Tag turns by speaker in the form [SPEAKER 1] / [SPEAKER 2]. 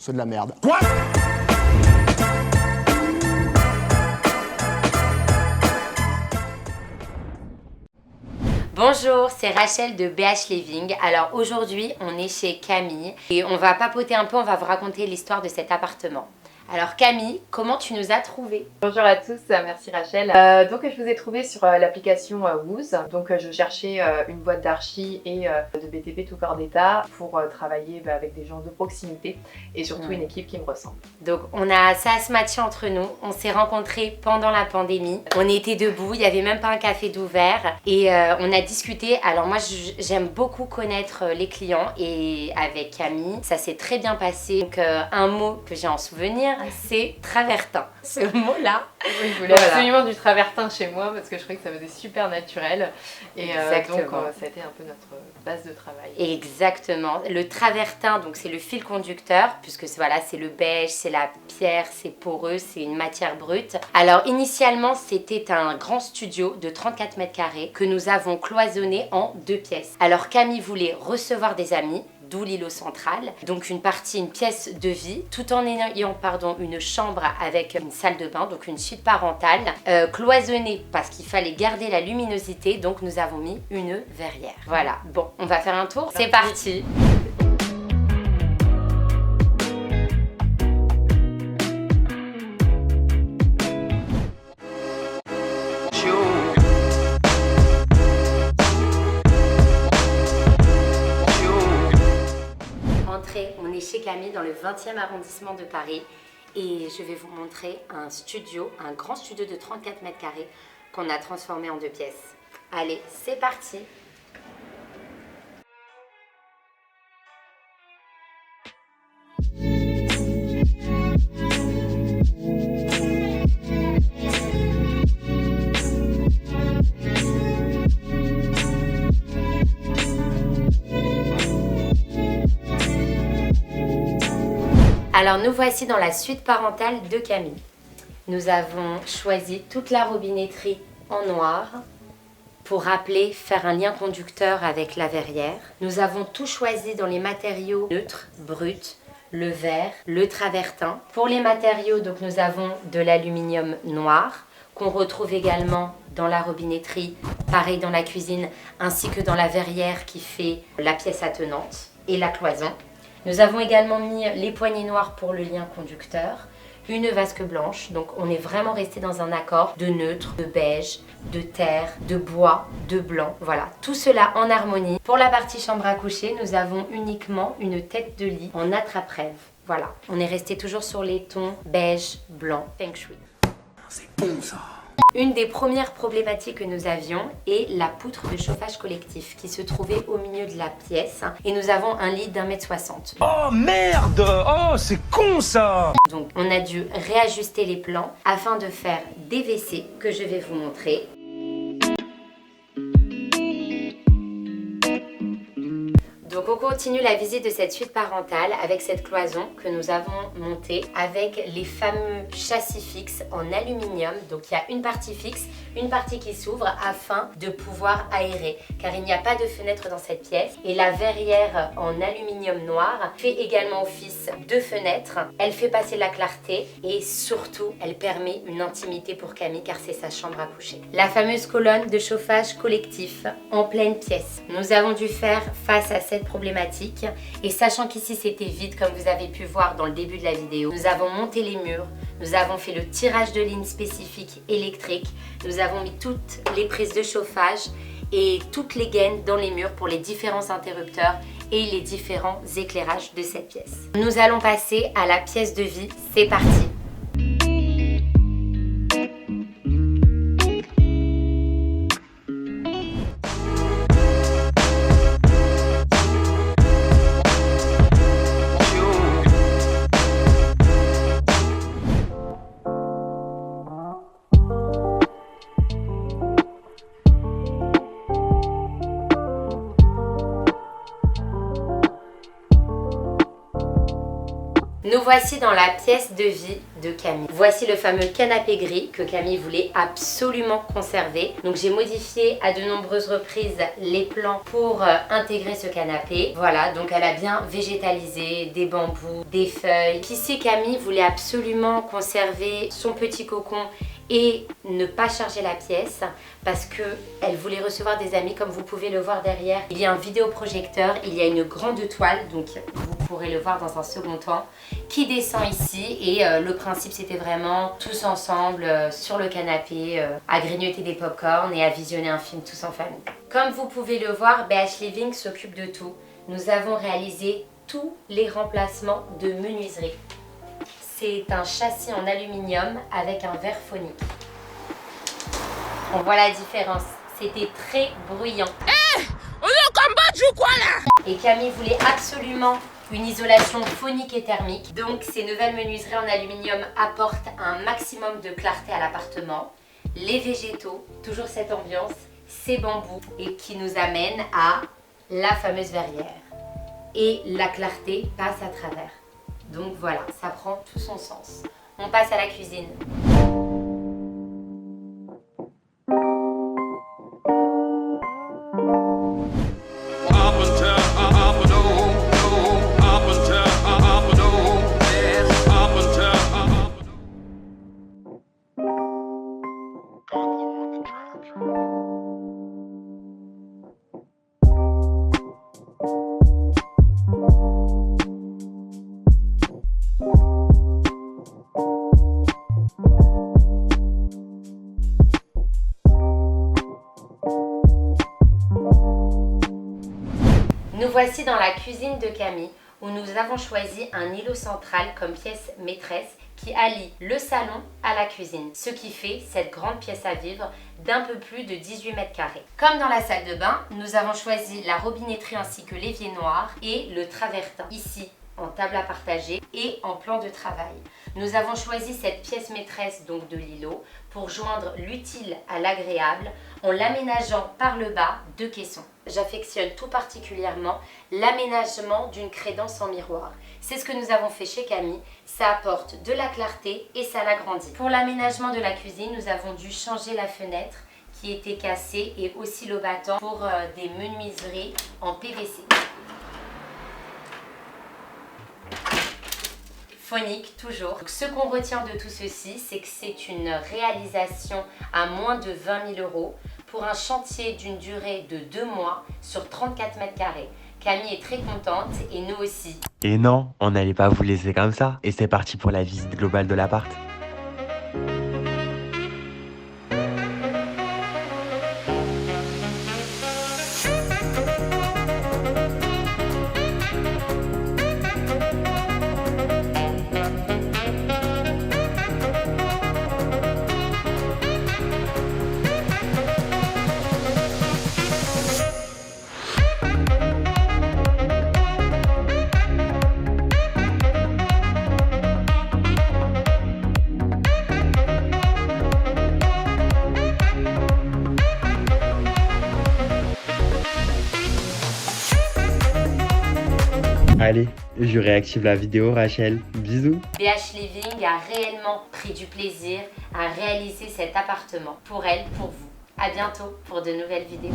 [SPEAKER 1] c'est de la merde. Quoi ?
[SPEAKER 2] Bonjour, c'est Rachel de BH Living. Alors aujourd'hui, on est chez Camille et on va papoter un peu, on va vous raconter l'histoire de cet appartement. Alors Camille, comment tu nous as trouvés?
[SPEAKER 3] Bonjour à tous, merci Rachel. Donc je vous ai trouvé sur l'application Wooz. Donc je cherchais une boîte d'archi et de BTP tout corps d'état pour travailler avec des gens de proximité et surtout une équipe qui me ressemble.
[SPEAKER 2] Donc ça a se matché entre nous, on s'est rencontrés pendant la pandémie, on était debout, il n'y avait même pas un café d'ouvert et on a discuté. Alors moi j'aime beaucoup connaître les clients et avec Camille ça s'est très bien passé. Donc un mot que j'ai en souvenir, c'est travertin. Ce mot-là.
[SPEAKER 3] Oui, je voulais absolument du travertin chez moi parce que je trouvais que ça faisait super naturel. Et donc ça a été un peu notre base de travail.
[SPEAKER 2] Exactement. Le travertin, donc c'est le fil conducteur, puisque voilà, c'est le beige, c'est la pierre, c'est poreux, c'est une matière brute. Alors initialement, c'était un grand studio de 34 mètres carrés que nous avons cloisonné en 2 pièces. Alors Camille voulait recevoir des amis, d'où l'îlot central, donc une pièce de vie, tout en ayant une chambre avec une salle de bain, donc une suite parentale, cloisonnée parce qu'il fallait garder la luminosité, donc nous avons mis une verrière. Voilà, bon, on va faire un tour, c'est parti. On est chez Camille dans le 20e arrondissement de Paris et je vais vous montrer un studio, un grand studio de 34 mètres carrés qu'on a transformé en 2 pièces. Allez, c'est parti! Alors nous voici dans la suite parentale de Camille. Nous avons choisi toute la robinetterie en noir pour rappeler, faire un lien conducteur avec la verrière. Nous avons tout choisi dans les matériaux neutres, bruts, le verre, le travertin. Pour les matériaux, donc, nous avons de l'aluminium noir qu'on retrouve également dans la robinetterie, pareil dans la cuisine, ainsi que dans la verrière qui fait la pièce attenante et la cloison. Nous avons également mis les poignées noires pour le lien conducteur, une vasque blanche, donc on est vraiment resté dans un accord de neutre, de beige, de terre, de bois, de blanc, voilà, tout cela en harmonie. Pour la partie chambre à coucher, nous avons uniquement une tête de lit en attrape-rêve, voilà. On est resté toujours sur les tons beige, blanc, feng shui.
[SPEAKER 1] C'est bon ça.
[SPEAKER 2] Une des premières problématiques que nous avions est la poutre de chauffage collectif qui se trouvait au milieu de la pièce et nous avons un lit d'1,60 m.
[SPEAKER 4] Oh merde! Oh c'est con ça!
[SPEAKER 2] Donc on a dû réajuster les plans afin de faire des WC que je vais vous montrer. Donc on continue la visite de cette suite parentale avec cette cloison que nous avons montée avec les fameux châssis fixes en aluminium. Donc il y a une partie fixe, une partie qui s'ouvre afin de pouvoir aérer car il n'y a pas de fenêtre dans cette pièce et la verrière en aluminium noir fait également office de fenêtre. Elle fait passer la clarté et surtout elle permet une intimité pour Camille car c'est sa chambre à coucher. La fameuse colonne de chauffage collectif en pleine pièce. Nous avons dû faire face à cette problématique et sachant qu'ici c'était vide comme vous avez pu voir dans le début de la vidéo, nous avons monté les murs, nous avons fait le tirage de lignes spécifiques électriques, nous avons mis toutes les prises de chauffage et toutes les gaines dans les murs pour les différents interrupteurs et les différents éclairages de cette pièce. Nous allons passer à la pièce de vie, c'est parti! Nous voici dans la pièce de vie de Camille. Voici le fameux canapé gris que Camille voulait absolument conserver. Donc j'ai modifié à de nombreuses reprises les plans pour intégrer ce canapé. Voilà, donc elle a bien végétalisé, des bambous, des feuilles. Ici Camille voulait absolument conserver son petit cocon et ne pas charger la pièce parce que elle voulait recevoir des amis. Comme vous pouvez le voir derrière, il y a un vidéoprojecteur, il y a une grande toile, donc vous pourrez le voir dans un second temps, qui descend ici. Et le principe c'était vraiment tous ensemble sur le canapé à grignoter des pop-corn et à visionner un film tous en famille. Comme vous pouvez le voir, BH Living s'occupe de tout. Nous avons réalisé tous les remplacements de menuiserie. C'est un châssis en aluminium avec un verre phonique. On voit la différence. C'était très bruyant.
[SPEAKER 1] On est au Cambodge ou quoi là?
[SPEAKER 2] Et Camille voulait absolument une isolation phonique et thermique. Donc ces nouvelles menuiseries en aluminium apportent un maximum de clarté à l'appartement. Les végétaux, toujours cette ambiance, ces bambous et qui nous amène à la fameuse verrière. Et la clarté passe à travers. Donc voilà, ça prend tout son sens. On passe à la cuisine. Nous voici dans la cuisine de Camille où nous avons choisi un îlot central comme pièce maîtresse qui allie le salon à la cuisine, ce qui fait cette grande pièce à vivre d'un peu plus de 18 mètres carrés. Comme dans la salle de bain, nous avons choisi la robinetterie ainsi que l'évier noir et le travertin, ici en table à partager et en plan de travail. Nous avons choisi cette pièce maîtresse donc de l'îlot pour joindre l'utile à l'agréable en l'aménageant par le bas de caissons. J'affectionne tout particulièrement l'aménagement d'une crédence en miroir. C'est ce que nous avons fait chez Camille, ça apporte de la clarté et ça l'agrandit. Pour l'aménagement de la cuisine, nous avons dû changer la fenêtre qui était cassée et aussi le battant pour des menuiseries en PVC. Phonique toujours. Donc, ce qu'on retient de tout ceci, c'est que c'est une réalisation à moins de 20 000 € pour un chantier d'une durée de 2 mois sur 34 mètres carrés. Camille est très contente et nous aussi.
[SPEAKER 5] Et non, on n'allait pas vous laisser comme ça. Et c'est parti pour la visite globale de l'appart. Allez, je réactive la vidéo, Rachel. Bisous.
[SPEAKER 2] BH Living a réellement pris du plaisir à réaliser cet appartement pour elle, pour vous. À bientôt pour de nouvelles vidéos.